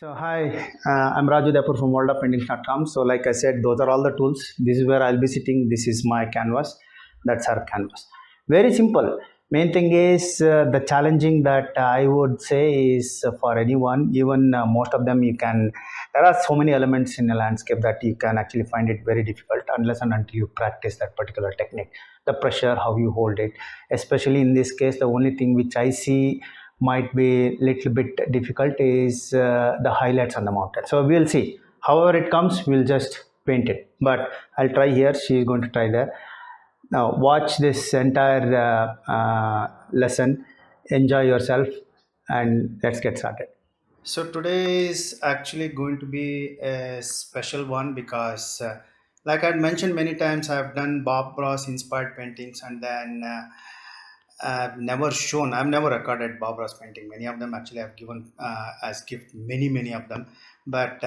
So hi, I'm Raju Dapur from worldofpaintings.com. So like I said, those are all the tools. This is where I'll be sitting. This is my canvas. That's our canvas. Very simple. Main thing is the challenging that I would say is for anyone, even most of them you can, there are so many elements in a landscape that you can actually find it very difficult unless and until you practice that particular technique. The pressure, how you hold it, especially in this case, the only thing which I see might be little bit difficult is the highlights on the mountain. So we'll see. However it comes, we'll just paint it. But I'll try here. She is going to try there. Now watch this entire lesson. Enjoy yourself, and let's get started. So today is actually going to be a special one because, like I'd mentioned many times, I've done Bob Ross inspired paintings, and then I've never shown, I've never recorded Bob Ross painting. Many of them actually I've given as gift, many of them. But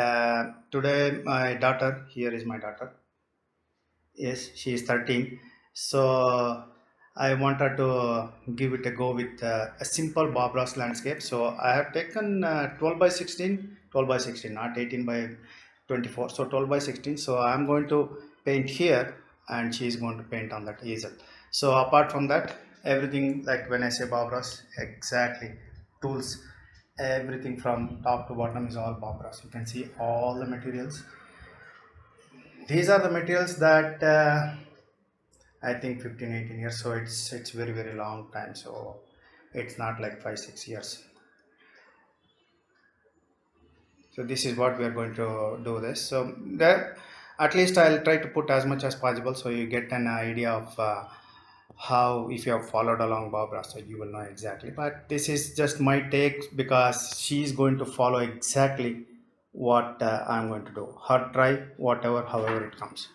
today, my daughter, here is my daughter. Yes, she is 13. So I want her to give it a go with a simple Bob Ross landscape. So I have taken 12 by 16, 12 by 16, not 18 by 24. So 12 by 16. So I'm going to paint here and she is going to paint on that easel. So apart from that, everything like when I say Bob Ross, exactly tools, everything from top to bottom is all Bob Ross. You can see all the materials. These are the materials that I think 15-18 years, so it's very long time, so it's not like 5-6 years. So this is what we are going to do this. So that at least I'll try to put as much as possible so you get an idea of how, if you have followed along Bob Ross, so you will know exactly. But this is just my take because she is going to follow exactly what I'm going to do. Her try whatever, however it comes.